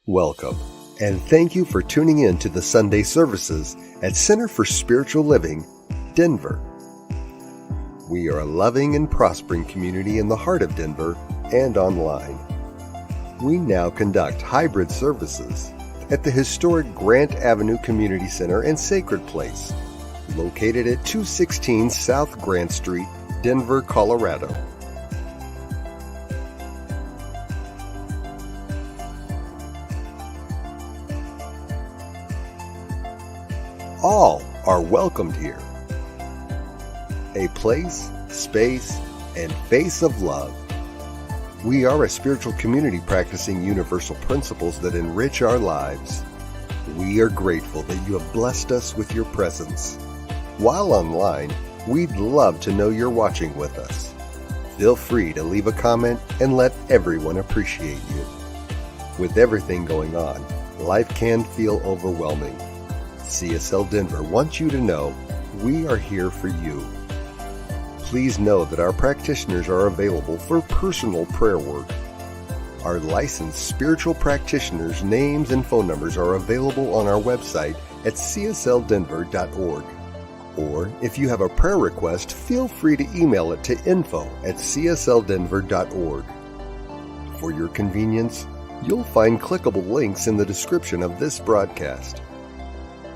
Welcome, and thank you for tuning in to the Sunday services at Center for Spiritual Living, Denver. We are a loving and prospering community in the heart of Denver and online. We now conduct hybrid services at the historic Grant Avenue Community Center and Sacred Place, located at 216 South Grant Street, Denver, Colorado. All are welcomed here. A place, space, and face of love. We are a spiritual community practicing universal principles that enrich our lives. We are grateful that you have blessed us with your presence. While online, we'd love to know you're watching with us. Feel free to leave a comment and let everyone appreciate you. With everything going on, life can feel overwhelming. CSL Denver wants you to know we are here for you. Please know that our practitioners are available for personal prayer work. Our licensed spiritual practitioners' names and phone numbers are available on our website at csldenver.org. Or if you have a prayer request, feel free to email it to info@csldenver.org. For your convenience, you'll find clickable links in the description of this broadcast.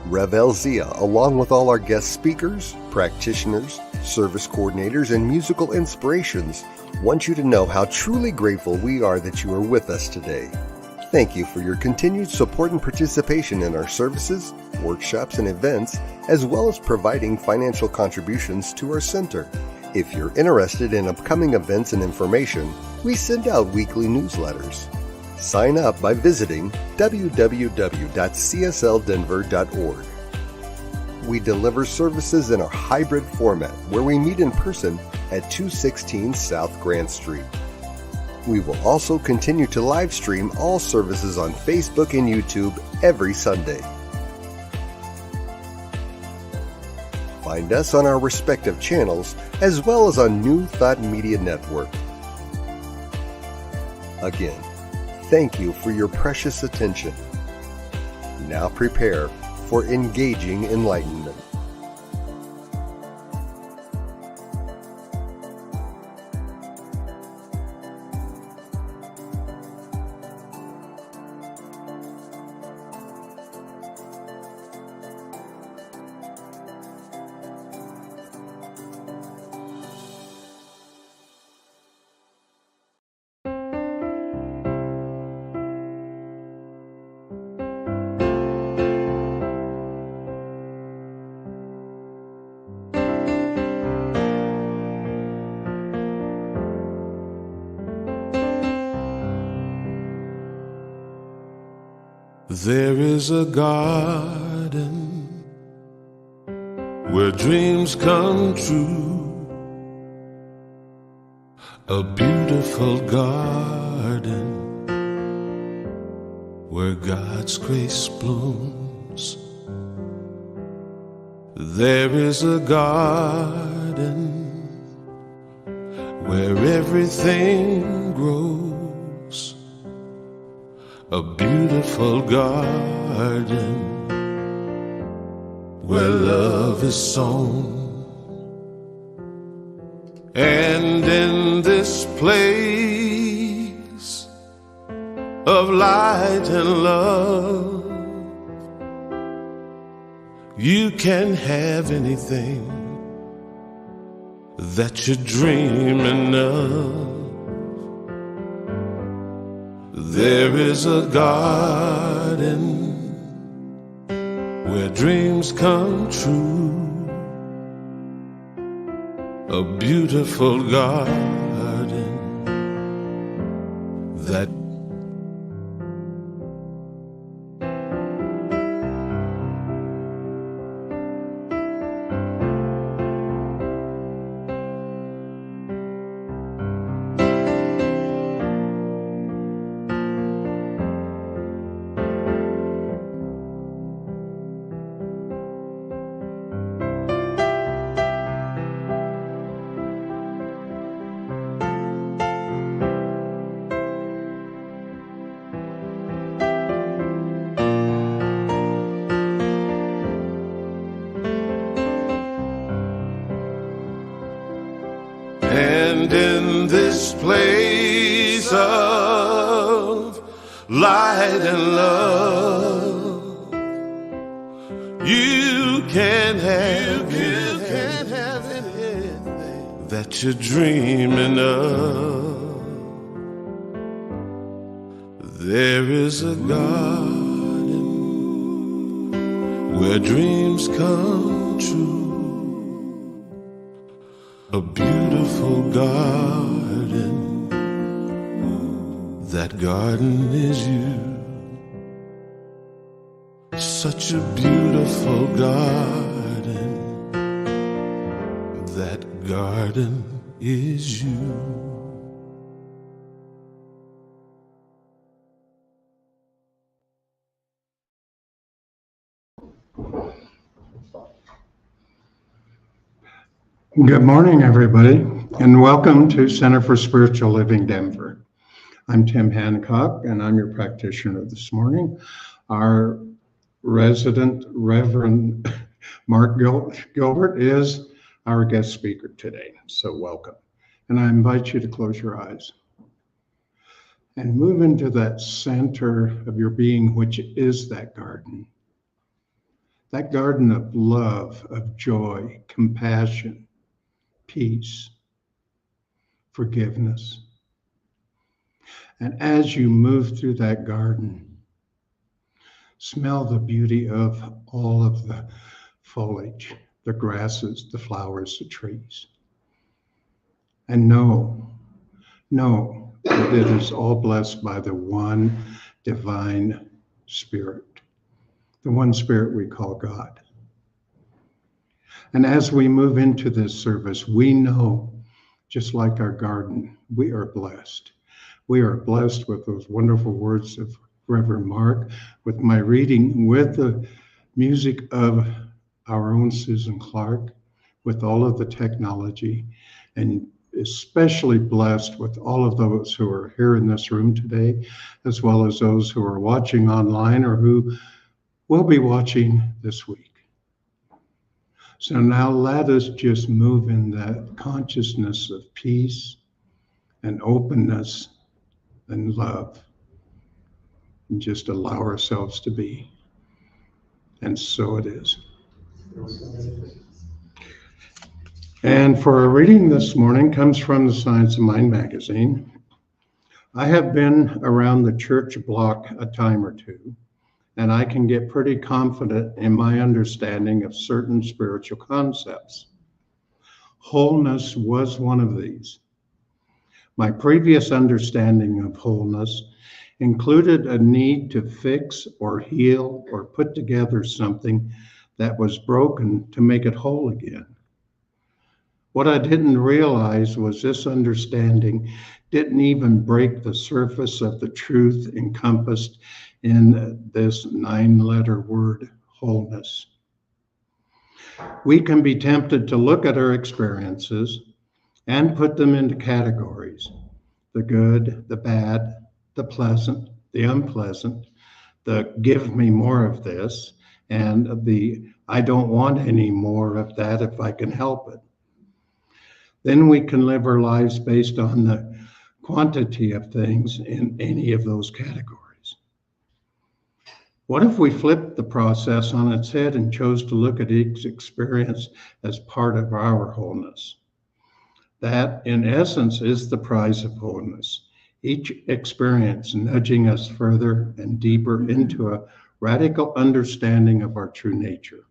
Rev El Zia, along with all our guest speakers, practitioners, service coordinators, and musical inspirations, want you to know how truly grateful we are that you are with us today. Thank you for your continued support and participation in our services, workshops, and events, as well as providing financial contributions to our center. If you're interested in upcoming events and information, we send out weekly newsletters. Sign up by visiting www.csldenver.org. We deliver services in a hybrid format where we meet in person at 216 South Grant Street. We will also continue to live stream all services on Facebook and YouTube every Sunday. Find us on our respective channels as well as on New Thought Media Network. Again, thank you for your precious attention. Now prepare for engaging enlightenment. There is a garden where dreams come true, a beautiful garden where God's grace blooms. There is a garden where everything grows, a beautiful garden where love is sown. And in this place of light and love, you can have anything that you're dreaming of. There is a garden where dreams come true, a beautiful garden that light and love. You can't have anything that you're dreaming of. There is a garden where dreams come true, a beautiful garden. That garden is you. Such a beautiful garden. That garden is you. Good morning, everybody, and welcome to Center for Spiritual Living Denver. I'm Tim Hancock, and I'm your practitioner this morning. Our resident Reverend Mark Gilbert is our guest speaker today, so welcome. And I invite you to close your eyes and move into that center of your being, which is that garden of love, of joy, compassion, peace, forgiveness. And as you move through that garden, smell the beauty of all of the foliage, the grasses, the flowers, the trees. And know that it is all blessed by the one divine spirit, the one spirit we call God. And as we move into this service, we know, just like our garden, we are blessed. We are blessed with those wonderful words of Reverend Mark, with my reading, with the music of our own Susan Clark, with all of the technology, and especially blessed with all of those who are here in this room today, as well as those who are watching online or who will be watching this week. So now let us just move in that consciousness of peace and openness and love, and just allow ourselves to be. And so it is. And for our reading this morning comes from the Science of Mind magazine. I have been around the church block a time or two, and I can get pretty confident in my understanding of certain spiritual concepts. Wholeness was one of these. My previous understanding of wholeness included a need to fix or heal or put together something that was broken to make it whole again. What I didn't realize was this understanding didn't even break the surface of the truth encompassed in this 9-letter word, wholeness. We can be tempted to look at our experiences and put them into categories: the good, the bad, the pleasant, the unpleasant, the give me more of this, and the I don't want any more of that if I can help it. Then we can live our lives based on the quantity of things in any of those categories. What if we flipped the process on its head and chose to look at each experience as part of our wholeness? That, in essence, is the prize of wholeness. Each experience nudging us further and deeper into a radical understanding of our true nature.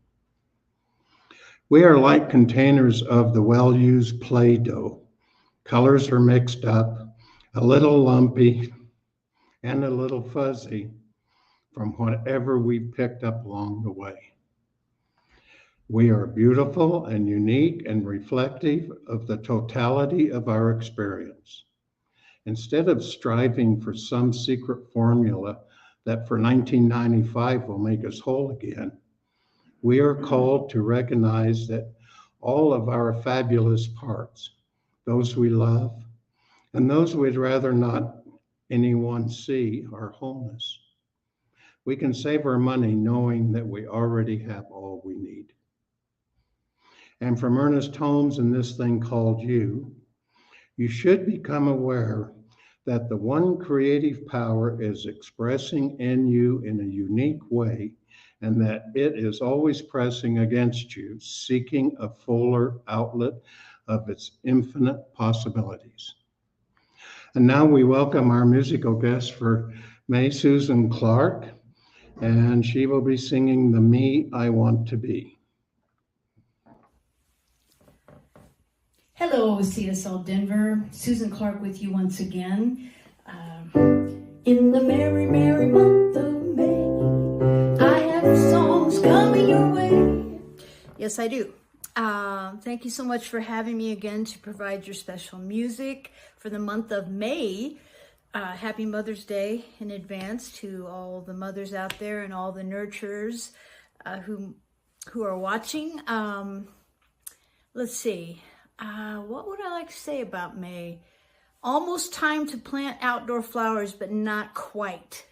We are like containers of the well-used Play-Doh. Colors are mixed up, a little lumpy, and a little fuzzy from whatever we picked up along the way. We are beautiful and unique and reflective of the totality of our experience. Instead of striving for some secret formula that for 1995 will make us whole again, we are called to recognize that all of our fabulous parts, those we love and those we'd rather not anyone see, are wholeness. We can save our money knowing that we already have all we need. And from Ernest Holmes and This Thing Called You, you should become aware that the one creative power is expressing in you in a unique way, and that it is always pressing against you, seeking a fuller outlet of its infinite possibilities. And now we welcome our musical guest for May, Susan Clark, and she will be singing The Me I Want to Be. Hello, CSL Denver. Susan Clark with you once again. In the merry, merry month of May, I have songs coming your way. Yes, I do. Thank you so much for having me again to provide your special music for the month of May. Happy Mother's Day in advance to all the mothers out there and all the nurturers who are watching. Let's see. What would I like to say about May? Almost time to plant outdoor flowers, but not quite.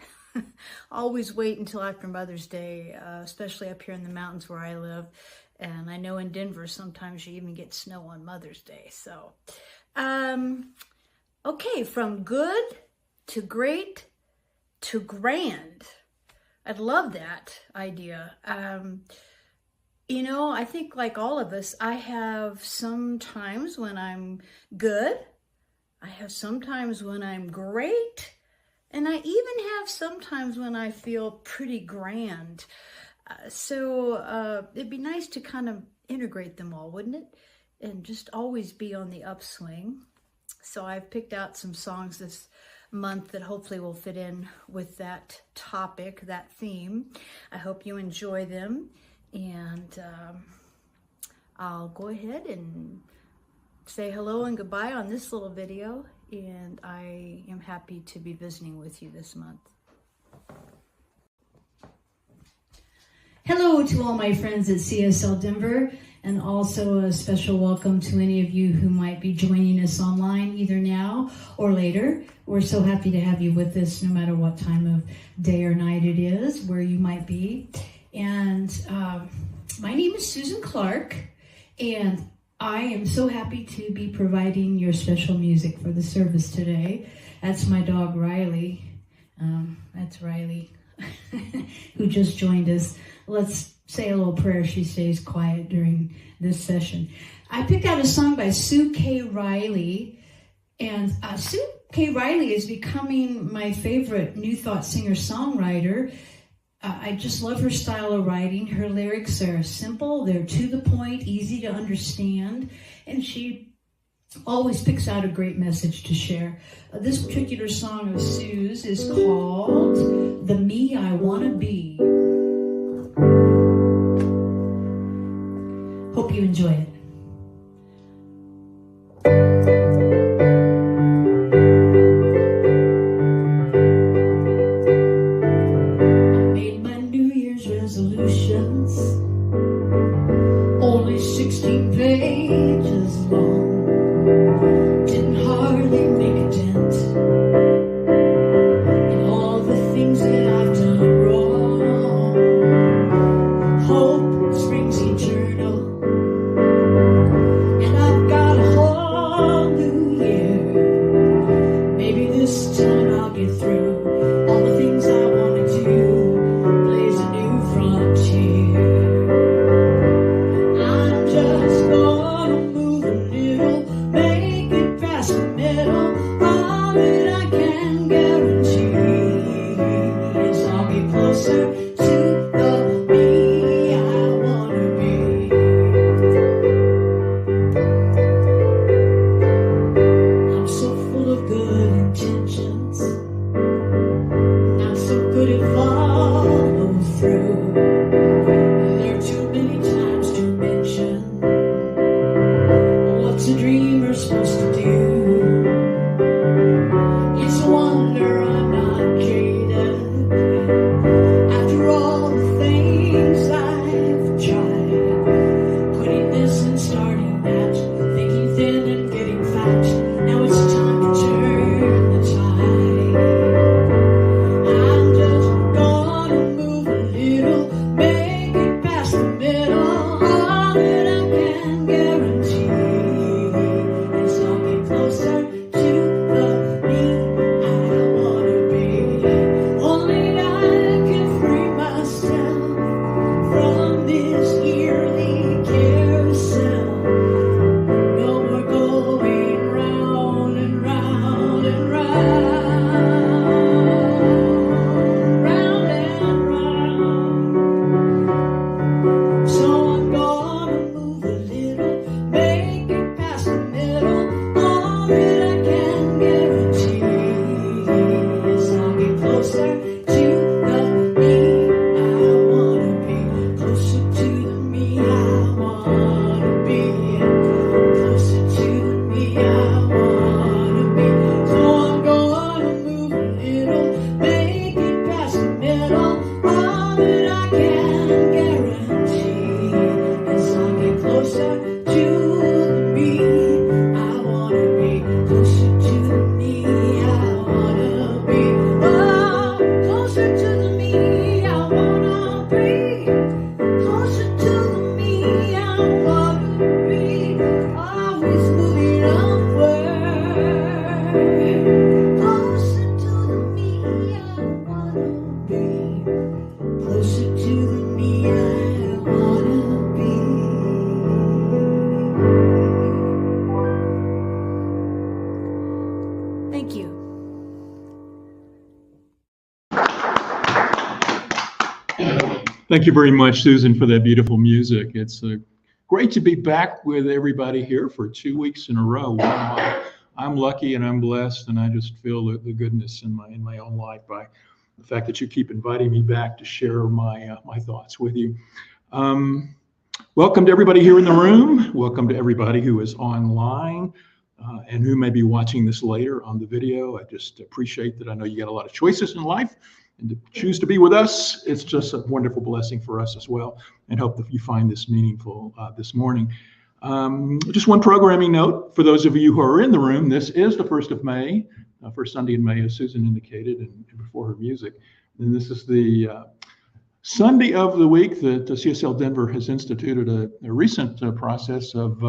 Always wait until after Mother's Day, especially up here in the mountains where I live. And I know in Denver, sometimes you even get snow on Mother's Day. So, okay, from good to great to grand. I'd love that idea. You know, I think like all of us, I have some times when I'm good. I have sometimes when I'm great. And I even have sometimes when I feel pretty grand. So it'd be nice to kind of integrate them all, wouldn't it? And just always be on the upswing. So I've picked out some songs this month that hopefully will fit in with that topic, that theme. I hope you enjoy them. And I'll go ahead and say hello and goodbye on this little video. And I am happy to be visiting with you this month. Hello to all my friends at CSL Denver, and also a special welcome to any of you who might be joining us online either now or later. We're so happy to have you with us no matter what time of day or night it is, where you might be. And my name is Susan Clark, and I am so happy to be providing your special music for the service today. That's my dog, Riley. That's Riley, who just joined us. Let's say a little prayer. She stays quiet during this session. I picked out a song by Sue K. Riley, and Sue K. Riley is becoming my favorite New Thought singer-songwriter. I just love her style of writing. Her lyrics are simple, they're to the point, easy to understand, and she always picks out a great message to share. This particular song of Sue's is called The Me I Want to Be. Hope you enjoy it. Only 16 pages long, didn't hardly make a dent in all the things that I've done wrong. Hope springs eternal, and I've got a whole new year. Maybe this time I'll get through all the things I want to do, blaze a new frontier. Just gonna move a little, make it past the middle. All that I can guarantee is I'll get closer to the me I wanna be. I'm so full of good intentions, not so good at follow through. There are too many times to mention what's a dreamer supposed to do. It's a wonder I'm not jaded after all the things I've tried. Quitting this and starting that, thinking thin and getting fat. Now it's time to turn the tide. Thank you very much, Susan, for that beautiful music. It's great to be back with everybody here for 2 weeks in a row. Wow. I'm lucky and I'm blessed, and I just feel the goodness in my own life by the fact that you keep inviting me back to share my thoughts with you. Welcome to everybody here in the room. Welcome to everybody who is online and who may be watching this later on the video. I just appreciate that. I know you got a lot of choices in life, and to choose to be with us, it's just a wonderful blessing for us as well, and hope that you find this meaningful this morning. Just one programming note for those of you who are in the room. This is the 1st of May, first Sunday in May, as Susan indicated, and before her music. And this is the Sunday of the week that CSL Denver has instituted a recent process of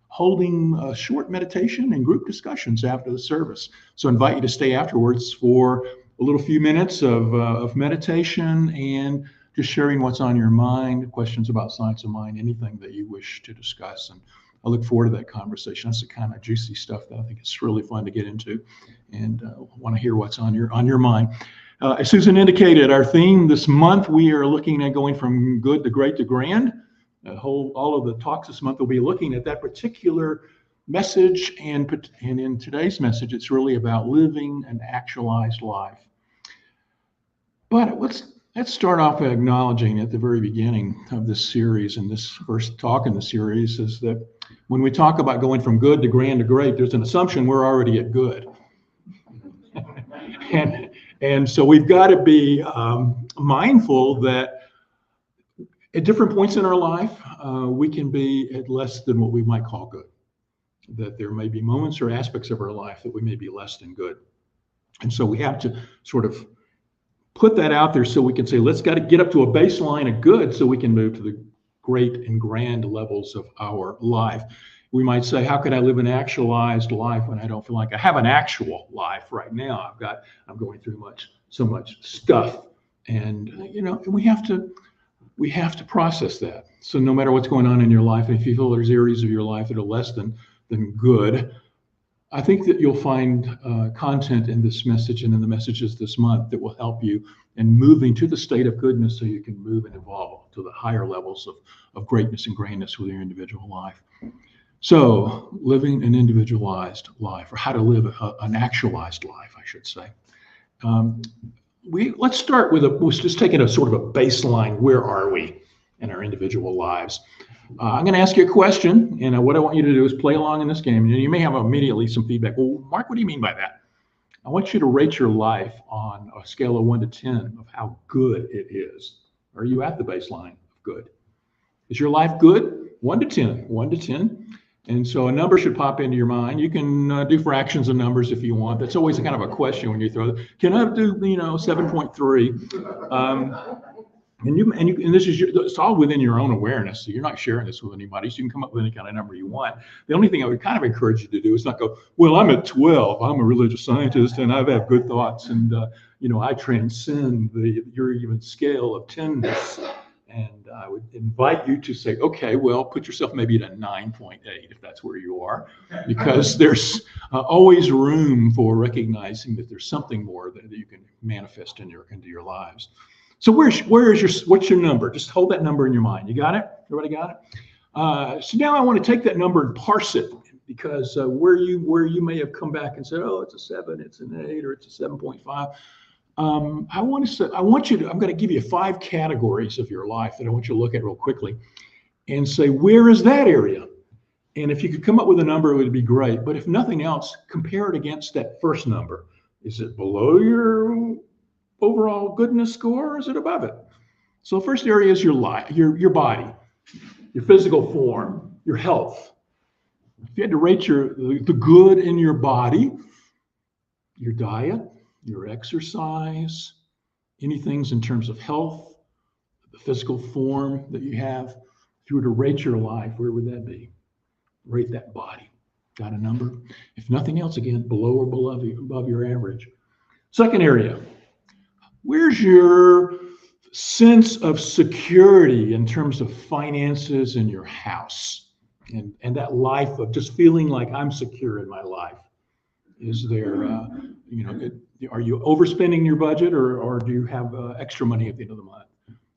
holding a short meditation and group discussions after the service. So I invite you to stay afterwards for a little few minutes of meditation and just sharing what's on your mind, questions about science of mind, anything that you wish to discuss. And I look forward to that conversation. That's the kind of juicy stuff that I think is really fun to get into, and want to hear what's on your mind. As Susan indicated, our theme this month, we are looking at going from good to great to grand. All of the talks this month will be looking at that particular message, and in today's message, it's really about living an actualized life. But let's start off by acknowledging at the very beginning of this series, and this first talk in the series, is that when we talk about going from good to grand to great, there's an assumption we're already at good. And so we've got to be mindful that at different points in our life, we can be at less than what we might call good. That there may be moments or aspects of our life that we may be less than good. And so we have to sort of put that out there so we can say, let's got to get up to a baseline of good so we can move to the great and grand levels of our life. We might say, how could I live an actualized life when I don't feel like I have an actual life right now? I'm going through so much stuff, and we have to process that. So no matter what's going on in your life, if you feel there's areas of your life that are less than good, I think that you'll find content in this message and in the messages this month that will help you in moving to the state of goodness so you can move and evolve to the higher levels of greatness and grandness with your individual life. So living an individualized life, or how to live an actualized life, I should say. Let's start with just taking a sort of a baseline. Where are we in our individual lives? I'm going to ask you a question, and what I want you to do is play along in this game. And you may have immediately some feedback. Well, Mark, what do you mean by that? I want you to rate your life on a scale of 1 to 10 of how good it is. Are you at the baseline of good? Is your life good? 1 to 10. 1 to 10. And so a number should pop into your mind. You can do fractions of numbers if you want. That's always kind of a question when you throw it. Can I do 7.3? And this is it's all within your own awareness. So you're not sharing this with anybody. So you can come up with any kind of number you want. The only thing I would kind of encourage you to do is not go, well, I'm at 12. I'm a religious scientist and I have good thoughts, and I transcend your even scale of 10ness. And I would invite you to say, okay, well, put yourself maybe at a 9.8 if that's where you are, because there's always room for recognizing that there's something more that you can manifest into your lives. So what's your number? Just hold that number in your mind. You got it? Everybody got it? So now I want to take that number and parse it, because where you may have come back and said, oh, it's a 7, it's an 8, or it's a 7.5. I'm going to give you 5 categories of your life that I want you to look at real quickly and say, where is that area? And if you could come up with a number, it would be great. But if nothing else, compare it against that first number. Is it below your overall goodness score, or is it above it? So the first area is your life, your body, your physical form, your health. If you had to rate the good in your body, your diet, your exercise, any things in terms of health, the physical form that you have, if you were to rate your life, where would that be? Rate that body. Got a number? If nothing else, again, below or above your average. Second area, where's your sense of security in terms of finances in your house and that life of just feeling like I'm secure in my life? Is there, are you overspending your budget, or do you have extra money at the end of the month?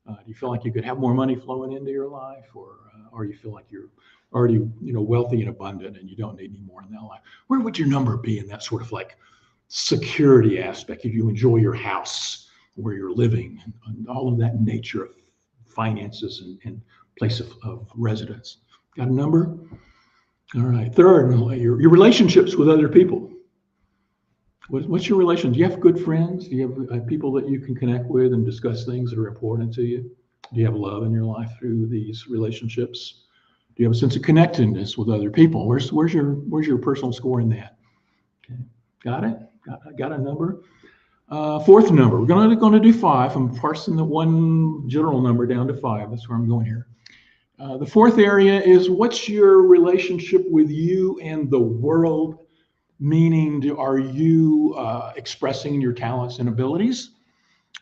Do you feel like you could have more money flowing into your life, or you feel like you're already, wealthy and abundant and you don't need any more in that life? Where would your number be in that sort of like security aspect? If you enjoy your house where you're living and all of that nature of finances and place of residence. Got a number? All right. Third, your relationships with other people. What's your relation? Do you have good friends? Do you have people that you can connect with and discuss things that are important to you? Do you have love in your life through these relationships? Do you have a sense of connectedness with other people? Where's your personal score in that? Okay. Got it? Got a number? Fourth number. We're going to do 5. I'm parsing the one general number down to 5. That's where I'm going here. The fourth area is, what's your relationship with you and the world? Meaning, are you expressing your talents and abilities?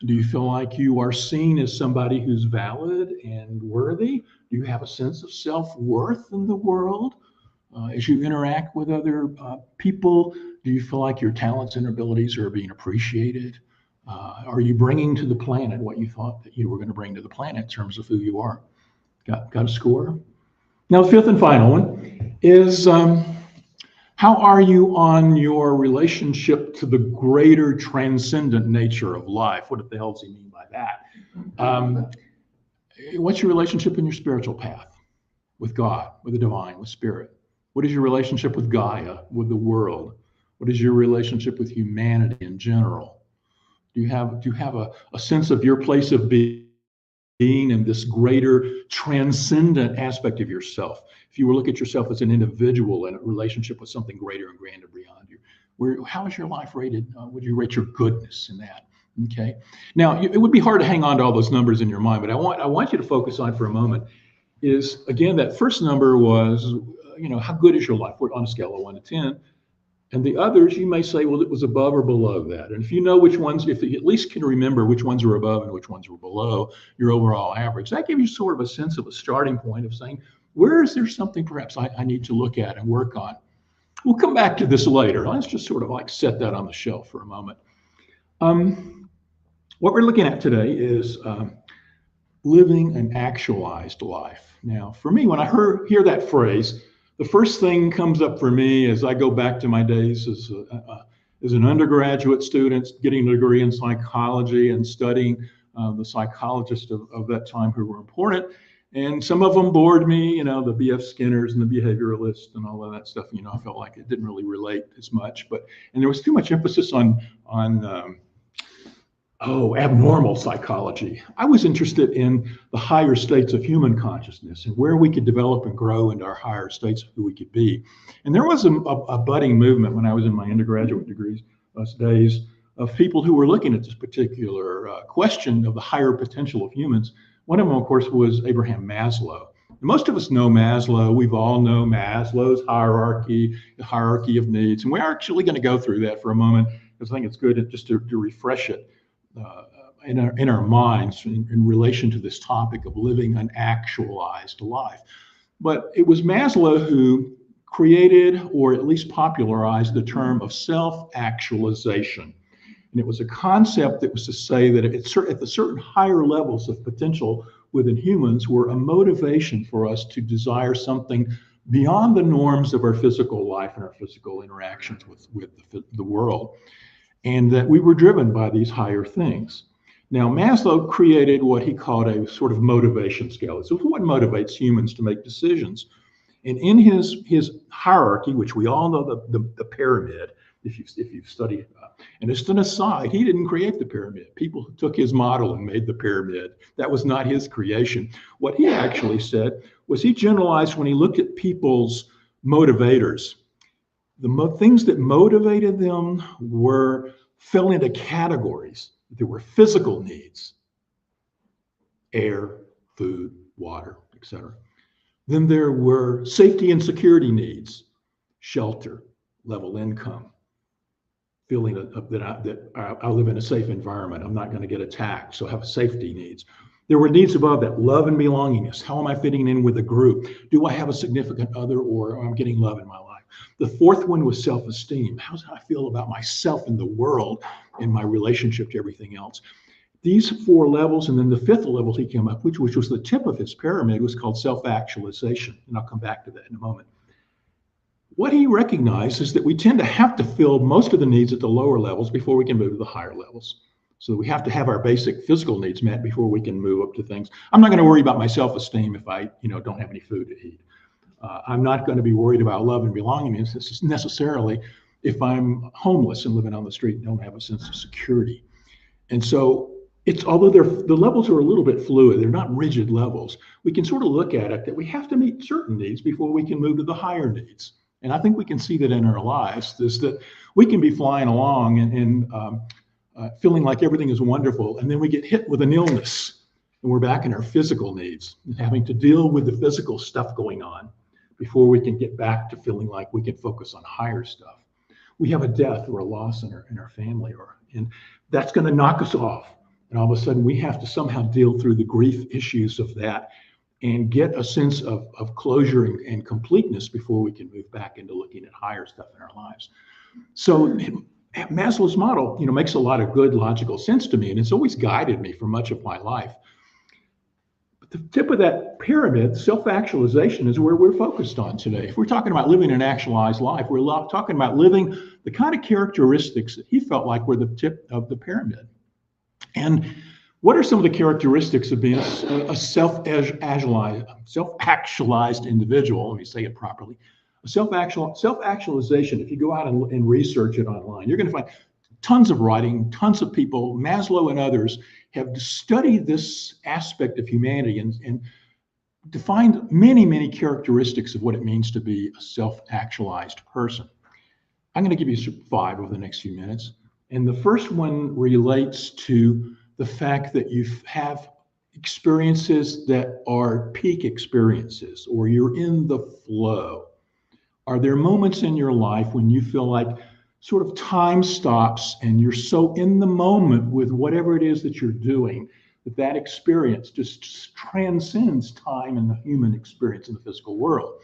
Do you feel like you are seen as somebody who's valid and worthy? Do you have a sense of self-worth in the world? As you interact with other people, do you feel like your talents and abilities are being appreciated? Are you bringing to the planet what you thought that you were going to bring to the planet in terms of who you are? Got a score? Now, the fifth and final one is, how are you on your relationship to the greater transcendent nature of life? What the hell does he mean by that? What's your relationship in your spiritual path with God, with the divine, with spirit? What is your relationship with Gaia, with the world? What is your relationship with humanity in general? Do you have a sense of your place of being in this greater transcendent aspect of yourself? If you were to look at yourself as an individual in a relationship with something greater and grander beyond you, how is your life rated? Would you rate your goodness in that? Okay. Now, it would be hard to hang on to all those numbers in your mind, but I want you to focus on for a moment is, again, that first number was, how good is your life? We're on a scale of 1 to 10. And the others, you may say, well, it was above or below that. And if you know which ones, if you at least can remember which ones are above and which ones were below your overall average, that gives you sort of a sense of a starting point of saying, where is there something perhaps I need to look at and work on? We'll come back to this later. Let's just sort of like set that on the shelf for a moment. What we're looking at today is living an actualized life. Now, for me, when I hear that phrase, the first thing comes up for me as I go back to my days as an undergraduate student, getting a degree in psychology and studying the psychologists of that time who were important. And some of them bored me, the B.F. Skinners and the behavioralists and all of that stuff. I felt like it didn't really relate as much. And there was too much emphasis on abnormal psychology. I was interested in the higher states of human consciousness and where we could develop and grow into our higher states of who we could be. And there was a budding movement when I was in my undergraduate days of people who were looking at this particular question of the higher potential of humans. One of them, of course, was Abraham Maslow. Most of us know Maslow. We've all known Maslow's hierarchy, the hierarchy of needs. And we're actually going to go through that for a moment, because I think it's good just to refresh it in our minds in relation to this topic of living an actualized life. But it was Maslow who created, or at least popularized, the term of self-actualization. And it was a concept that was to say that at the certain higher levels of potential within humans were a motivation for us to desire something beyond the norms of our physical life and our physical interactions with the world, and that we were driven by these higher things. Now, Maslow created what he called a sort of motivation scale. So what motivates humans to make decisions? And in his hierarchy, which we all know the pyramid, if you've studied, and it's an aside, he didn't create the pyramid. People took his model and made the pyramid. That was not his creation. What he actually said was he generalized when he looked at people's motivators. The things that motivated them fell into categories. There were physical needs, air, food, water, etc. Then there were safety and security needs, shelter, level income, feeling that I live in a safe environment. I'm not going to get attacked, so I have safety needs. There were needs above that, love and belongingness. How am I fitting in with a group? Do I have a significant other, or am I getting love in my life? The fourth one was self-esteem. How do I feel about myself in the world and my relationship to everything else? these 4 levels, and then the 5th level he came up, which was the tip of his pyramid, was called self-actualization. And I'll come back to that in a moment. What he recognized is that we tend to have to fill most of the needs at the lower levels before we can move to the higher levels. So we have to have our basic physical needs met before we can move up to things. I'm not going to worry about my self-esteem if I, don't have any food to eat. I'm not going to be worried about love and belonging necessarily if I'm homeless and living on the street and don't have a sense of security. And so although the levels are a little bit fluid, they're not rigid levels, we can sort of look at it that we have to meet certain needs before we can move to the higher needs. And I think we can see that in our lives, is that we can be flying along and feeling like everything is wonderful, and then we get hit with an illness, and we're back in our physical needs and having to deal with the physical stuff going on before we can get back to feeling like we can focus on higher stuff. We have a death or a loss in our family, and that's going to knock us off. And all of a sudden, we have to somehow deal through the grief issues of that and get a sense of closure and completeness before we can move back into looking at higher stuff in our lives. So Maslow's model, makes a lot of good logical sense to me, and it's always guided me for much of my life. But the tip of that pyramid, self-actualization, is where we're focused on today. If we're talking about living an actualized life, we're talking about living the kind of characteristics that he felt like were the tip of the pyramid. And what are some of the characteristics of being a self-actualized individual? Let me say it properly. Self-actualization, if you go out and research it online, you're going to find tons of writing, tons of people, Maslow and others, have studied this aspect of humanity and defined many, many characteristics of what it means to be a self-actualized person. I'm going to give you 5 over the next few minutes. And the first one relates to the fact that you have experiences that are peak experiences, or you're in the flow. Are there moments in your life when you feel like sort of time stops and you're so in the moment with whatever it is that you're doing that experience just transcends time and the human experience in the physical world?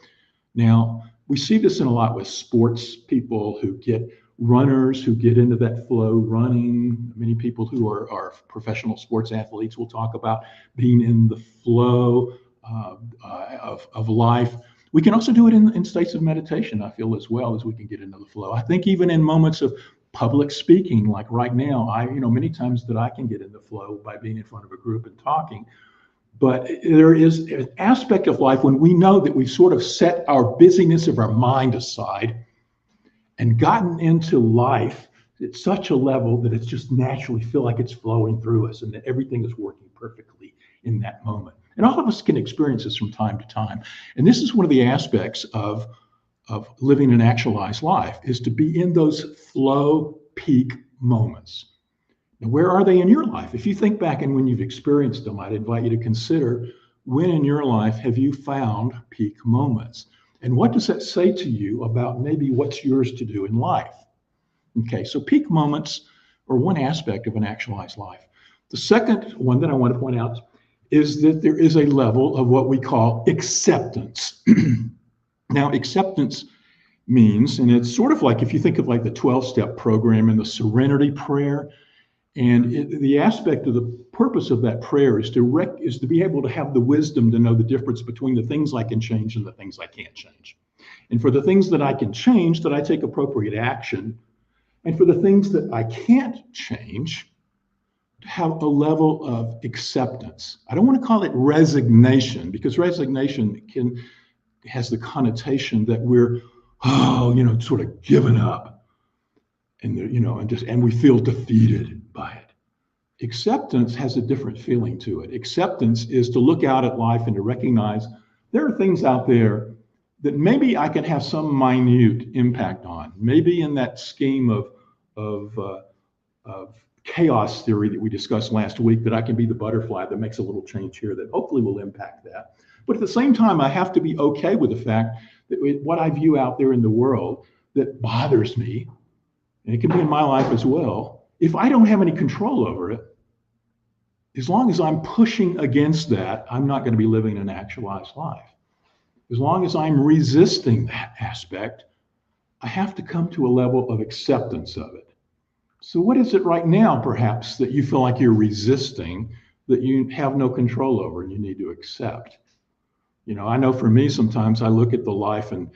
Now, we see this in a lot with sports people who get runners who get into that flow running. Many people who are professional sports athletes will talk about being in the flow of life. We can also do it in states of meditation, I feel, as well, as we can get into the flow. I think even in moments of public speaking, like right now, many times that I can get in the flow by being in front of a group and talking. But there is an aspect of life when we know that we've sort of set our busyness of our mind aside and gotten into life at such a level that it's just naturally feel like it's flowing through us and that everything is working perfectly in that moment. And all of us can experience this from time to time. And this is one of the aspects of living an actualized life, is to be in those flow peak moments. Now, where are they in your life? If you think back and when you've experienced them, I'd invite you to consider, when in your life have you found peak moments? And what does that say to you about maybe what's yours to do in life? Okay, so peak moments are one aspect of an actualized life. The second one that I want to point out is that there is a level of what we call acceptance. Now, acceptance means, and it's sort of like if you think of like the 12-step program and the serenity prayer, and the aspect of the purpose of that prayer is to be able to have the wisdom to know the difference between the things I can change and the things I can't change. And for the things that I can change, that I take appropriate action. And for the things that I can't change, to have a level of acceptance. I don't want to call it resignation, because resignation has the connotation that we're, sort of given up. And we feel defeated by it. Acceptance has a different feeling to it. Acceptance is to look out at life and to recognize there are things out there that maybe I can have some minute impact on. Maybe in that scheme of chaos theory that we discussed last week, that I can be the butterfly that makes a little change here that hopefully will impact that. But at the same time, I have to be okay with the fact that what I view out there in the world that bothers me, and it can be in my life as well, if I don't have any control over it, as long as I'm pushing against that, I'm not going to be living an actualized life. As long as I'm resisting that aspect, I have to come to a level of acceptance of it. So what is it right now, perhaps, that you feel like you're resisting, that you have no control over and you need to accept? I know for me, sometimes I look at the life and,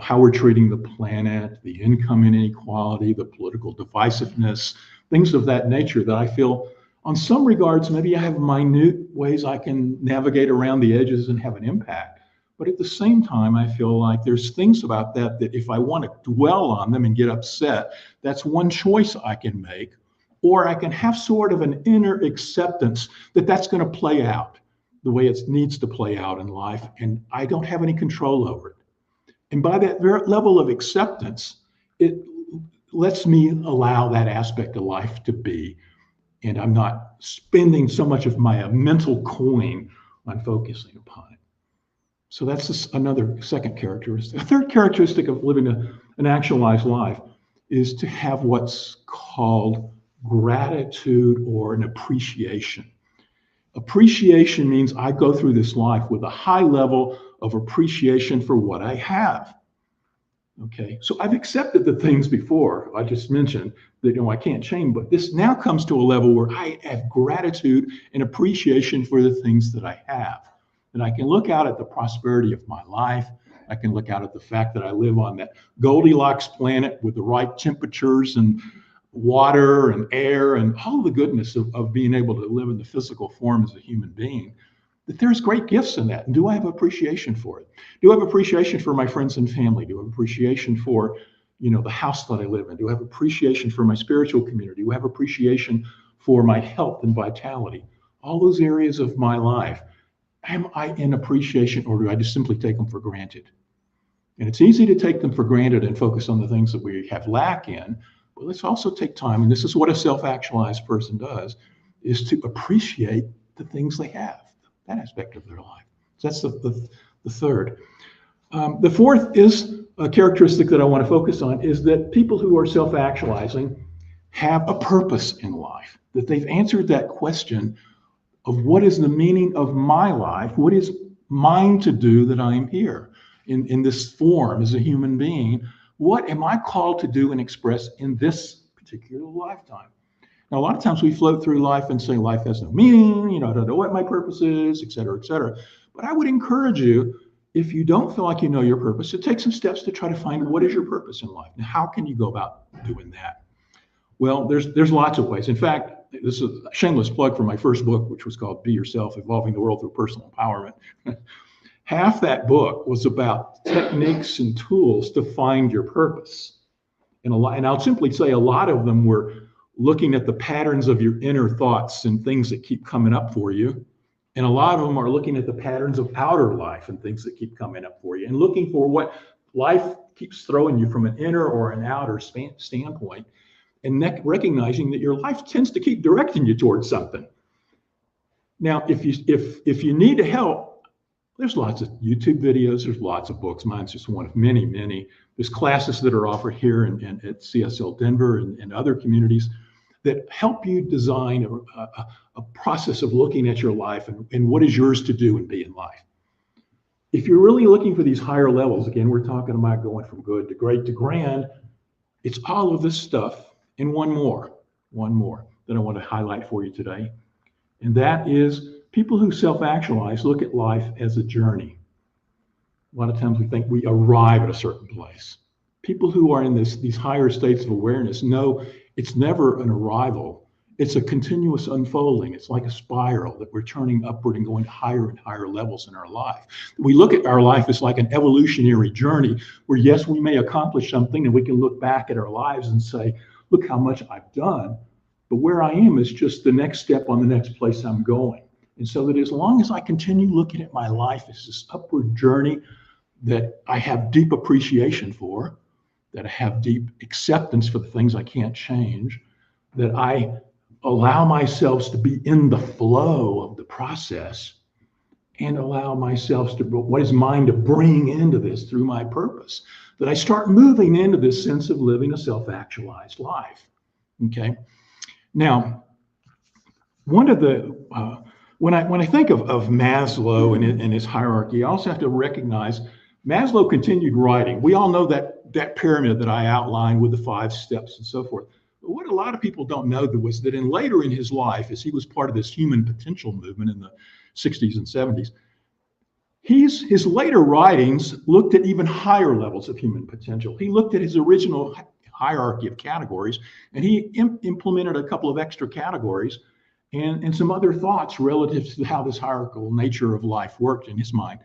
how we're treating the planet, the income inequality, the political divisiveness, things of that nature that I feel, on some regards, maybe I have minute ways I can navigate around the edges and have an impact. But at the same time, I feel like there's things about that if I want to dwell on them and get upset, that's one choice I can make. Or I can have sort of an inner acceptance that that's going to play out the way it needs to play out in life, and I don't have any control over it. And by that level of acceptance, it lets me allow that aspect of life to be. And I'm not spending so much of my mental coin on focusing upon it. So that's another second characteristic. A third characteristic of living an actualized life is to have what's called gratitude or an appreciation. Appreciation means I go through this life with a high level of appreciation for what I have. Okay, so I've accepted the things before I just mentioned that I can't change, but this now comes to a level where I have gratitude and appreciation for the things that I have. And I can look out at the prosperity of my life. I can look out at the fact that I live on that Goldilocks planet with the right temperatures and water and air and all the goodness of being able to live in the physical form as a human being, that there's great gifts in that. And do I have appreciation for it? Do I have appreciation for my friends and family? Do I have appreciation for, the house that I live in? Do I have appreciation for my spiritual community? Do I have appreciation for my health and vitality? All those areas of my life, am I in appreciation, or do I just simply take them for granted? And it's easy to take them for granted and focus on the things that we have lack in, but let's also take time, and this is what a self-actualized person does, is to appreciate the things they have, that aspect of their life. So that's the third. The fourth is a characteristic that I want to focus on, is that people who are self-actualizing have a purpose in life, that they've answered that question of what is the meaning of my life, what is mine to do that I'm here in this form as a human being, what am I called to do and express in this particular lifetime? Now, a lot of times we float through life and say life has no meaning, I don't know what my purpose is, et cetera, et cetera. But I would encourage you, if you don't feel like you know your purpose, to take some steps to try to find what is your purpose in life. Now, how can you go about doing that? Well, there's lots of ways. In fact, this is a shameless plug for my first book, which was called Be Yourself, Evolving the World Through Personal Empowerment. Half that book was about techniques and tools to find your purpose. And I'll simply say a lot of them were looking at the patterns of your inner thoughts and things that keep coming up for you. And a lot of them are looking at the patterns of outer life and things that keep coming up for you, and looking for what life keeps throwing you from an inner or an outer standpoint, and recognizing that your life tends to keep directing you towards something. Now, if you need help, there's lots of YouTube videos, there's lots of books. Mine's just one of many, many. There's classes that are offered here and at CSL Denver and other communities that help you design a process of looking at your life and what is yours to do and be in life. If you're really looking for these higher levels, again, we're talking about going from good to great to grand, it's all of this stuff and one more that I want to highlight for you today. And that is, people who self-actualize look at life as a journey. A lot of times we think we arrive at a certain place. People who are in these higher states of awareness know it's never an arrival. It's a continuous unfolding. It's like a spiral that we're turning upward and going higher and higher levels in our life. We look at our life as like an evolutionary journey where, yes, we may accomplish something and we can look back at our lives and say, look how much I've done. But where I am is just the next step on the next place I'm going. And so that as long as I continue looking at my life as this upward journey that I have deep appreciation for, that I have deep acceptance for the things I can't change, that I allow myself to be in the flow of the process and allow myself to, what is mine to bring into this through my purpose, that I start moving into this sense of living a self-actualized life. Okay. Now, one of the, when I think of Maslow and his hierarchy, I also have to recognize Maslow continued writing. We all know that pyramid that I outlined with the 5 steps and so forth. But what a lot of people don't know was that later in his life, as he was part of this human potential movement in the 60s and 70s, his later writings looked at even higher levels of human potential. He looked at his original hierarchy of categories, and he implemented a couple of extra categories and some other thoughts relative to how this hierarchical nature of life worked in his mind.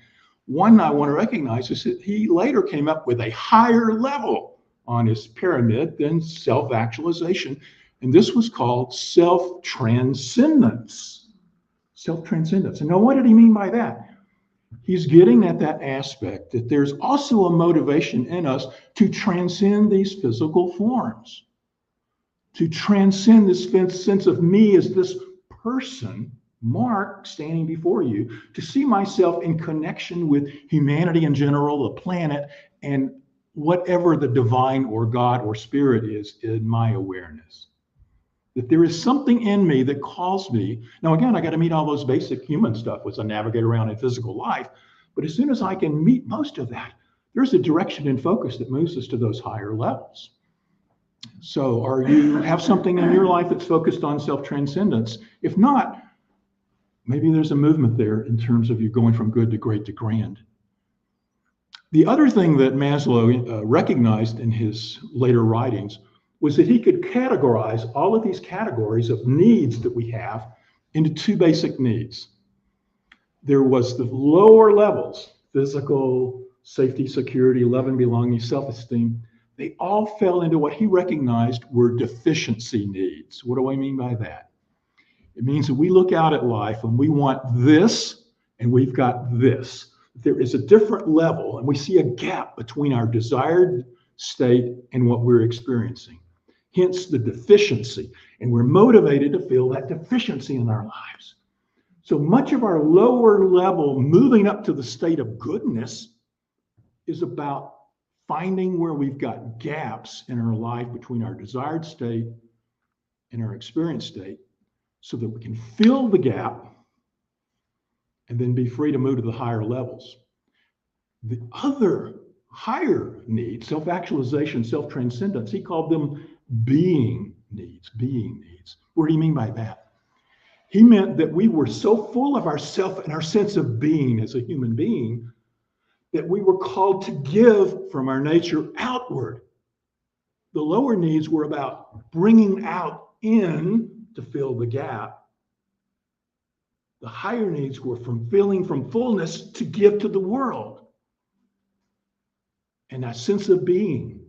One I want to recognize is that he later came up with a higher level on his pyramid than self-actualization, and this was called self-transcendence. Self-transcendence. And now what did he mean by that? He's getting at that aspect that there's also a motivation in us to transcend these physical forms, to transcend this sense of me as this person, Mark, standing before you, to see myself in connection with humanity in general, the planet, and whatever the divine or God or spirit is in my awareness. That there is something in me that calls me. Now, again, I got to meet all those basic human stuff as I navigate around in physical life. But as soon as I can meet most of that, there's a direction and focus that moves us to those higher levels. So you have something in your life that's focused on self-transcendence? If not, maybe there's a movement there in terms of you going from good to great to grand. The other thing that Maslow recognized in his later writings was that he could categorize all of these categories of needs that we have into two basic needs. There was the lower levels, physical, safety, security, love and belonging, self-esteem. They all fell into what he recognized were deficiency needs. What do I mean by that? It means that we look out at life and we want this and we've got this. There is a different level and we see a gap between our desired state and what we're experiencing. Hence the deficiency. And we're motivated to feel that deficiency in our lives. So much of our lower level moving up to the state of goodness is about finding where we've got gaps in our life between our desired state and our experienced state so that we can fill the gap and then be free to move to the higher levels. The other higher needs, self-actualization, self-transcendence, he called them being needs. What do you mean by that? He meant that we were so full of ourself and our sense of being as a human being that we were called to give from our nature outward. The lower needs were about bringing out in to fill the gap. The higher needs were from feeling from fullness to give to the world. And that sense of being.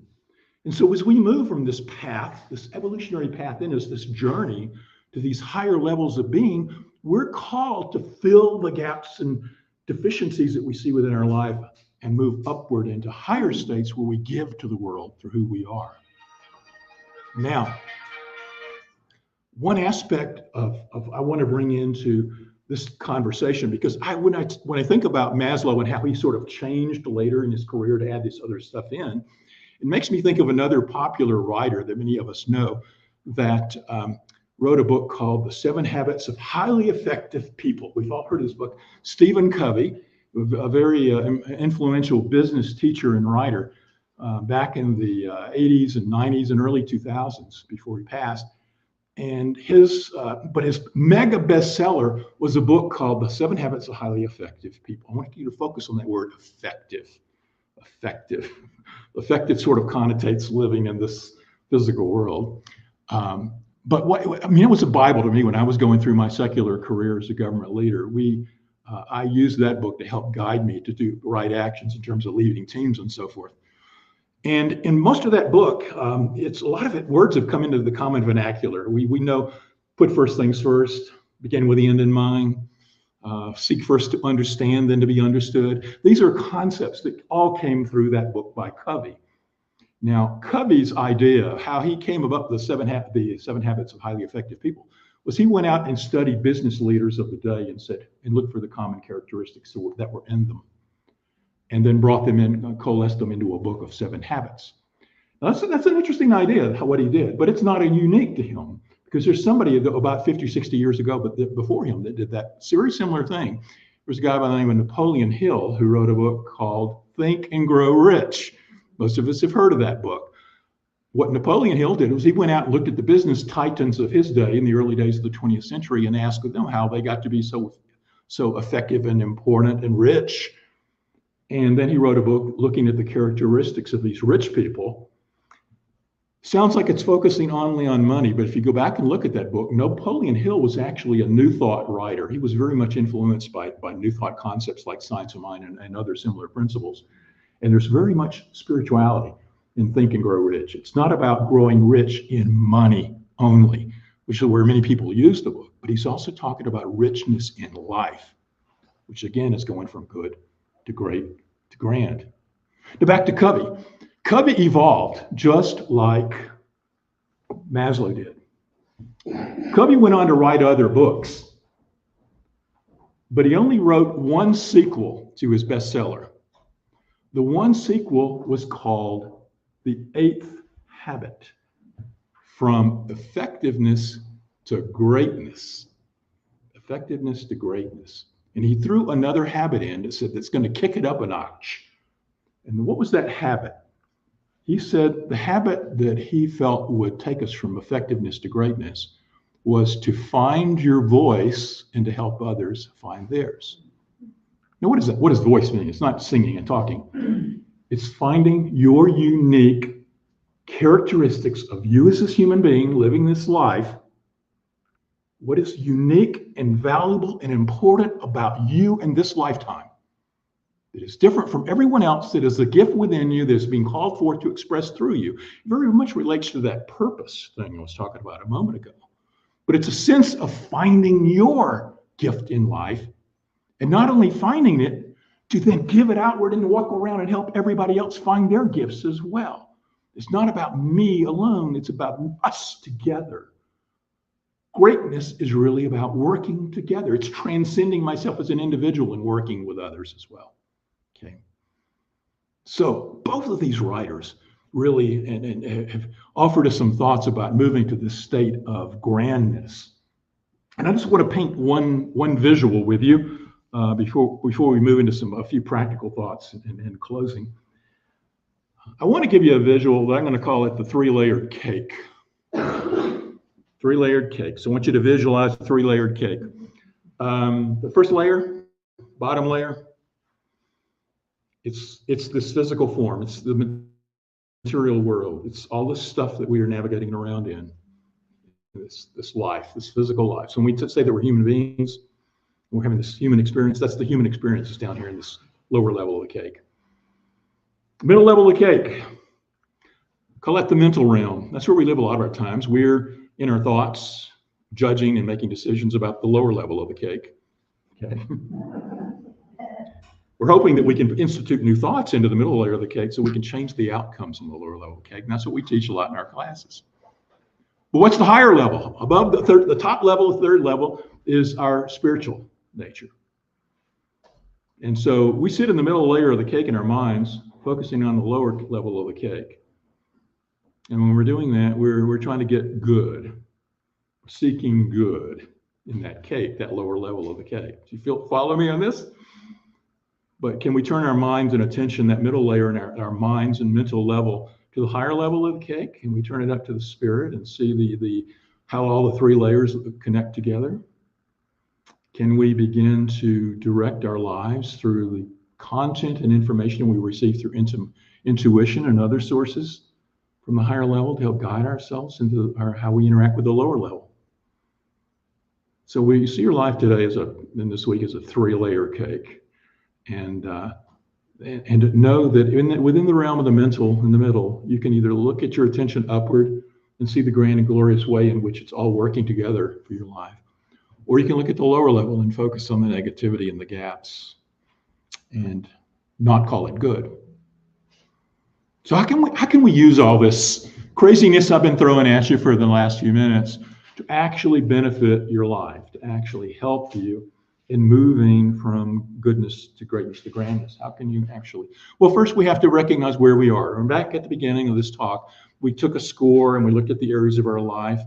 And so as we move from this path, this evolutionary path in us, this journey to these higher levels of being, we're called to fill the gaps and deficiencies that we see within our life and move upward into higher states where we give to the world through who we are. Now, one aspect of I want to bring into this conversation, because when I think about Maslow and how he sort of changed later in his career to add this other stuff in, it makes me think of another popular writer that many of us know that wrote a book called The 7 Habits of Highly Effective People. We've all heard of this book. Stephen Covey, a very influential business teacher and writer back in the 80s and 90s and early 2000s before he passed. And his mega bestseller was a book called The 7 Habits of Highly Effective People. I want you to focus on that word effective. Effective sort of connotates living in this physical world. But it was a Bible to me when I was going through my secular career as a government leader. I used that book to help guide me to do the right actions in terms of leading teams and so forth. And in most of that book, it's a lot of it, words have come into the common vernacular. We know, put first things first, begin with the end in mind, seek first to understand, then to be understood. These are concepts that all came through that book by Covey. Now, Covey's idea, how he came about the 7 Habits of Highly Effective People, was he went out and studied business leaders of the day and looked for the common characteristics that were in them, and then brought them in, coalesced them into a book of 7 habits. Now, that's an interesting idea, what he did, but it's not unique to him, because there's somebody about 50, 60 years ago, but before him, that did that very similar thing. There's a guy by the name of Napoleon Hill who wrote a book called Think and Grow Rich. Most of us have heard of that book. what Napoleon Hill did was he went out and looked at the business titans of his day in the early days of the 20th century and asked them how they got to be so effective and important and rich. And then he wrote a book looking at the characteristics of these rich people. Sounds like it's focusing only on money, but if you go back and look at that book, Napoleon Hill was actually a New Thought writer. He was very much influenced by New Thought concepts like Science of Mind and other similar principles. And there's very much spirituality in Think and Grow Rich. It's not about growing rich in money only, which is where many people use the book, but he's also talking about richness in life, which again is going from good to great to grand. Now back to Covey. Covey evolved just like Maslow did. Covey went on to write other books, but he only wrote one sequel to his bestseller. The one sequel was called The Eighth Habit, From Effectiveness to Greatness. Effectiveness to greatness. And he threw another habit in that said that's going to kick it up a notch. And what was that habit? He said the habit that he felt would take us from effectiveness to greatness was to find your voice and to help others find theirs. Now, what is that? What does voice mean? It's not singing and talking. It's finding your unique characteristics of you as this human being living this life. What is unique and valuable and important about you in this lifetime that is different from everyone else, that is a gift within you that is being called forth to express through you? It very much relates to that purpose thing I was talking about a moment ago. But it's a sense of finding your gift in life, and not only finding it, to then give it outward and walk around and help everybody else find their gifts as well. It's not about me alone, it's about us together. Greatness is really about working together. It's transcending myself as an individual and working with others as well. Okay. So both of these writers really and have offered us some thoughts about moving to this state of grandness. And I just want to paint one visual with you before we move into a few practical thoughts in closing. I want to give you a visual that I'm going to call it the three-layered cake. Three-layered cake. So I want you to visualize a three-layered cake. The first layer, bottom layer, it's this physical form. It's the material world. It's all this stuff that we are navigating around in. This life, this physical life. So when we say that we're human beings, we're having this human experience, that's the human experience that's down here in this lower level of the cake. Middle level of the cake, call that the mental realm. That's where we live a lot of our times. We're in our thoughts, judging and making decisions about the lower level of the cake. Okay. We're hoping that we can institute new thoughts into the middle layer of the cake so we can change the outcomes in the lower level of the cake. And that's what we teach a lot in our classes. But what's the higher level? Above the top level, the third level, is our spiritual nature. And so we sit in the middle layer of the cake in our minds, focusing on the lower level of the cake. And when we're doing that, we're trying to get good, seeking good in that cake, that lower level of the cake. Do you follow me on this? But can we turn our minds and attention, that middle layer in our minds and mental level, to the higher level of the cake? Can we turn it up to the spirit and see how all the three layers connect together? Can we begin to direct our lives through the content and information we receive through intuition and other sources from the higher level to help guide ourselves into how we interact with the lower level? So we see your life today in this week as a three-layer cake. And know that within the realm of the mental in the middle, you can either look at your attention upward and see the grand and glorious way in which it's all working together for your life, or you can look at the lower level and focus on the negativity and the gaps and not call it good. So how can we use all this craziness I've been throwing at you for the last few minutes to actually benefit your life, to actually help you in moving from goodness to greatness to grandness? How can you actually? Well, first we have to recognize where we are. And back at the beginning of this talk, we took a score and we looked at the areas of our life.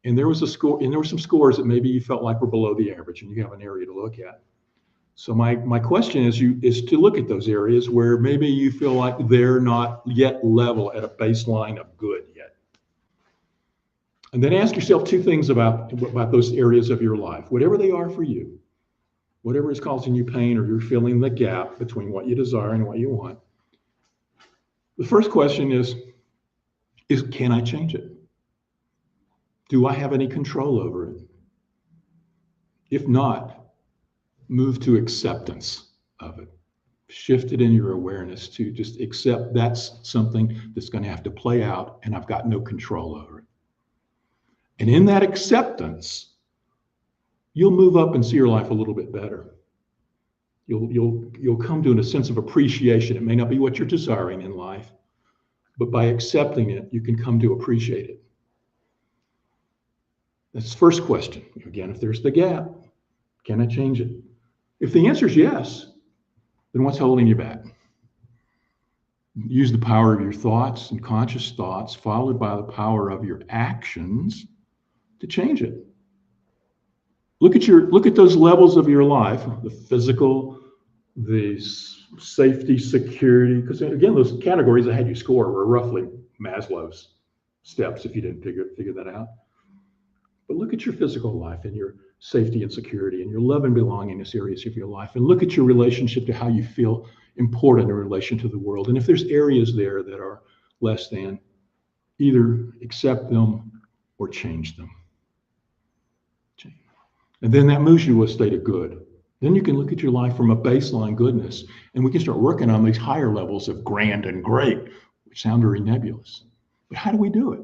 And there was a score, and there were some scores that maybe you felt like were below the average, and you have an area to look at. So my question is to look at those areas where maybe you feel like they're not yet level at a baseline of good yet. And then ask yourself two things about those areas of your life, whatever they are for you, whatever is causing you pain or you're feeling the gap between what you desire and what you want. The first question is can I change it? Do I have any control over it? If not, move to acceptance of it. Shift it in your awareness to just accept that's something that's going to have to play out and I've got no control over it. And in that acceptance, you'll move up and see your life a little bit better. You'll come to a sense of appreciation. It may not be what you're desiring in life, but by accepting it, you can come to appreciate it. That's the first question. Again, if there's the gap, can I change it? If the answer is yes, then what's holding you back? Use the power of your thoughts and conscious thoughts, followed by the power of your actions to change it. Look at those levels of your life, the physical, the safety, security, because again, those categories I had you score were roughly Maslow's steps if you didn't figure that out. But look at your physical life and your safety and security and your love and belongingness areas of your life, and look at your relationship to how you feel important in relation to the world. And if there's areas there that are less than, either accept them or change them. And then that moves you to a state of good. Then you can look at your life from a baseline goodness, and we can start working on these higher levels of grand and great, which sound very nebulous. But how do we do it?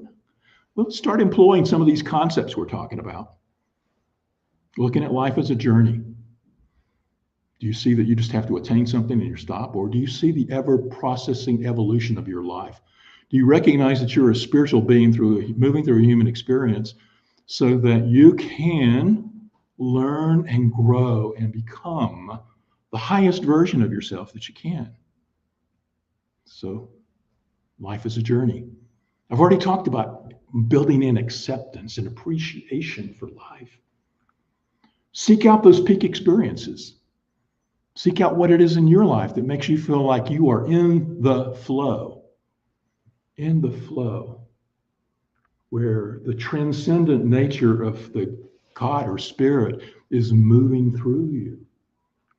Well, let's start employing some of these concepts we're talking about. Looking at life as a journey. Do you see that you just have to attain something and you stop? Or do you see the ever-processing evolution of your life? Do you recognize that you're a spiritual being moving through a human experience so that you can learn and grow and become the highest version of yourself that you can? So life is a journey. I've already talked about building in acceptance and appreciation for life. Seek out those peak experiences. Seek out what it is in your life that makes you feel like you are in the flow. In the flow, where the transcendent nature of the God or spirit is moving through you.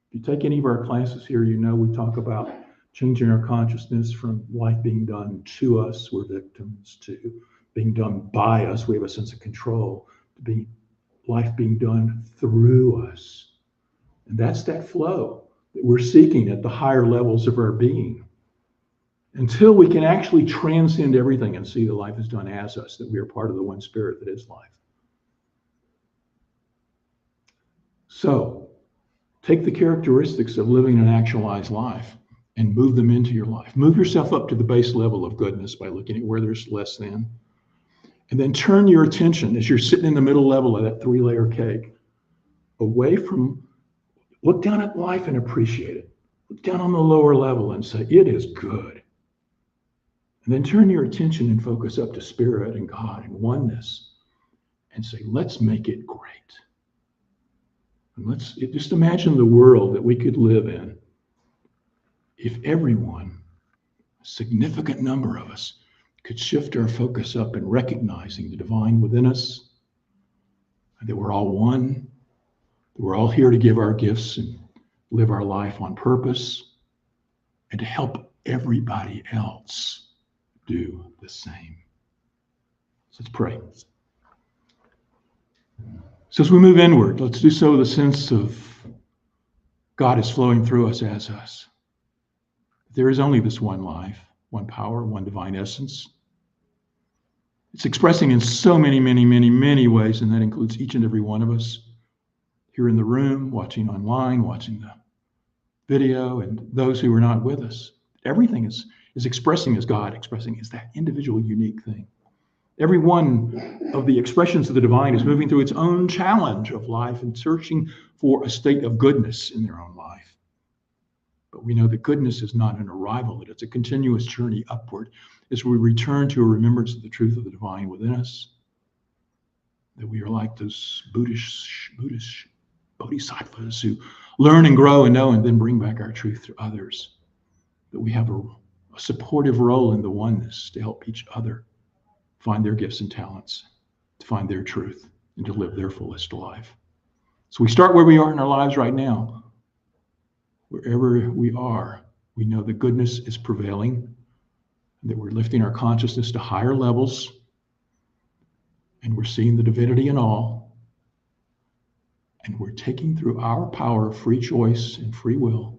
If you take any of our classes here, you know we talk about changing our consciousness from life being done to us, we're victims, to being done by us, we have a sense of control, to life being done through us. And that's that flow that we're seeking at the higher levels of our being. Until we can actually transcend everything and see that life is done as us, that we are part of the one spirit that is life. So, take the characteristics of living an actualized life and move them into your life. Move yourself up to the base level of goodness by looking at where there's less than. And then turn your attention, as you're sitting in the middle level of that 3-layer cake, away from, look down at life and appreciate it. Look down on the lower level and say, it is good. And then turn your attention and focus up to spirit and God and oneness and say, let's make it great. And let's just imagine the world that we could live in if everyone, a significant number of us, could shift our focus up in recognizing the divine within us, and that we're all one, that we're all here to give our gifts and live our life on purpose, and to help everybody else do the same. So let's pray. So as we move inward, let's do so with a sense of God is flowing through us as us. There is only this one life, one power, one divine essence. It's expressing in so many, many, many, many ways, and that includes each and every one of us here in the room, watching online, watching the video, and those who are not with us. Everything is expressing as God expressing as that individual, unique thing. Every one of the expressions of the divine is moving through its own challenge of life and searching for a state of goodness in their own life. But we know that goodness is not an arrival, that it's a continuous journey upward as we return to a remembrance of the truth of the divine within us, that we are like those Buddhist bodhisattvas who learn and grow and know and then bring back our truth to others, that we have a supportive role in the oneness to help each other find their gifts and talents to find their truth and to live their fullest life. So we start where we are in our lives right now. Wherever we are, we know the goodness is prevailing, that we're lifting our consciousness to higher levels, and we're seeing the divinity in all, and we're taking through our power of free choice and free will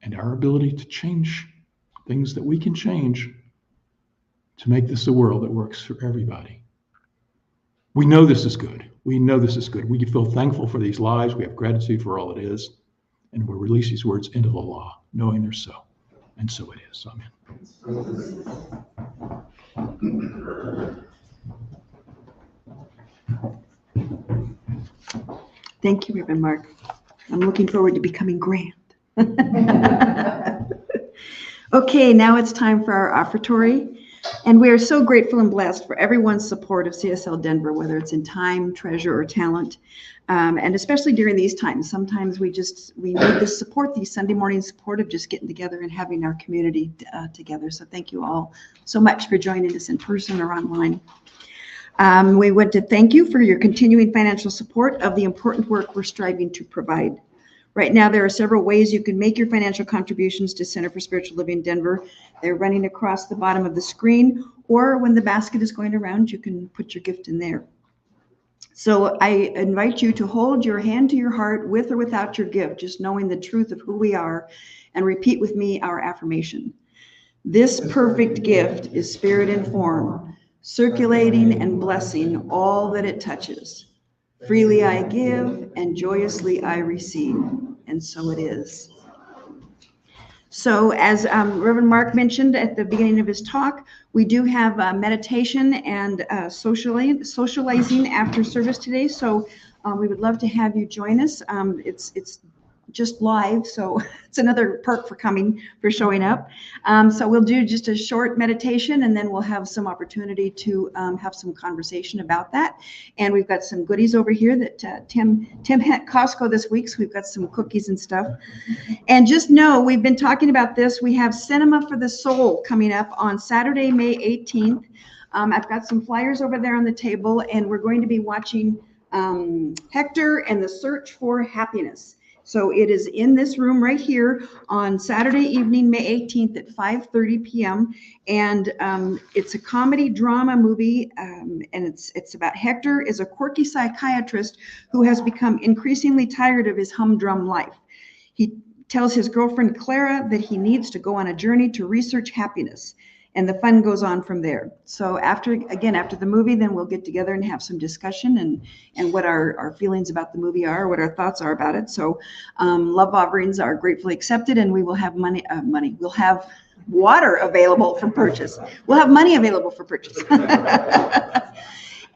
and our ability to change things that we can change to make this a world that works for everybody. We know this is good. We know this is good. We feel thankful for these lives. We have gratitude for all it is. And we'll release these words into the law, knowing they're so. And so it is. Amen. Thank you, Reverend Mark. I'm looking forward to becoming grand. Okay, now it's time for our offertory. And we are so grateful and blessed for everyone's support of CSL Denver, whether it's in time, treasure, or talent. And especially during these times, sometimes we need this support, these Sunday morning support of just getting together and having our community together. So thank you all so much for joining us in person or online. We want to thank you for your continuing financial support of the important work we're striving to provide. Right now, there are several ways you can make your financial contributions to Center for Spiritual Living Denver. They're running across the bottom of the screen, or when the basket is going around, you can put your gift in there. So I invite you to hold your hand to your heart with or without your gift, just knowing the truth of who we are, and repeat with me our affirmation. This perfect gift is spirit in form, circulating and blessing all that it touches. Freely I give, and joyously I receive, and so it is. So as Reverend Mark mentioned at the beginning of his talk, we do have meditation and socializing after service today. So we would love to have you join us. It's just live, so it's another perk for showing up. So we'll do just a short meditation, and then we'll have some opportunity to have some conversation about that. And we've got some goodies over here that Tim hit Costco this week, so we've got some cookies and stuff. And just know, we've been talking about this. We have Cinema for the Soul coming up on Saturday, May 18th. I've got some flyers over there on the table, and we're going to be watching Hector and the Search for Happiness. So it is in this room right here on Saturday evening, May 18th at 5:30 p.m. And it's a comedy drama movie, and it's about Hector is a quirky psychiatrist who has become increasingly tired of his humdrum life. He tells his girlfriend Clara that he needs to go on a journey to research happiness, and the fun goes on from there. So after the movie, then we'll get together and have some discussion and what our feelings about the movie are, what our thoughts are about it. So love offerings are gratefully accepted, and we will have money. We'll have water available for purchase. We'll have money available for purchase.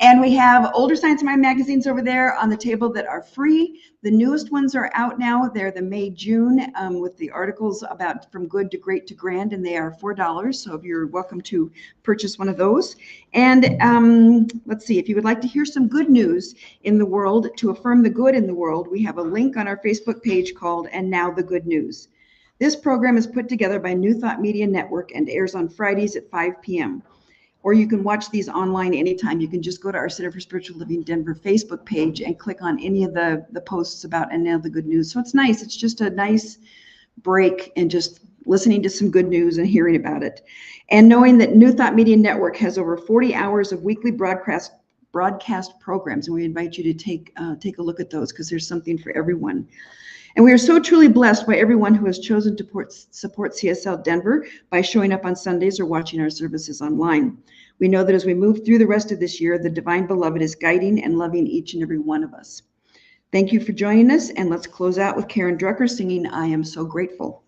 And we have older Science of Mind magazines over there on the table that are free. The newest ones are out now. They're the May-June with the articles about From Good to Great to Grand, and they are $4. So if you're welcome to purchase one of those. And let's see, if you would like to hear some good news in the world, to affirm the good in the world, we have a link on our Facebook page called And Now the Good News. This program is put together by New Thought Media Network and airs on Fridays at 5 p.m. Or you can watch these online anytime. You can just go to our Center for Spiritual Living Denver Facebook page and click on any of the posts about And Now the Good News. So it's nice. It's just a nice break and just listening to some good news and hearing about it. And knowing that New Thought Media Network has over 40 hours of weekly broadcast programs. And we invite you to take a look at those, because there's something for everyone. And we are so truly blessed by everyone who has chosen to support CSL Denver by showing up on Sundays or watching our services online. We know that as we move through the rest of this year, the Divine Beloved is guiding and loving each and every one of us. Thank you for joining us, and let's close out with Karen Drucker singing I Am So Grateful.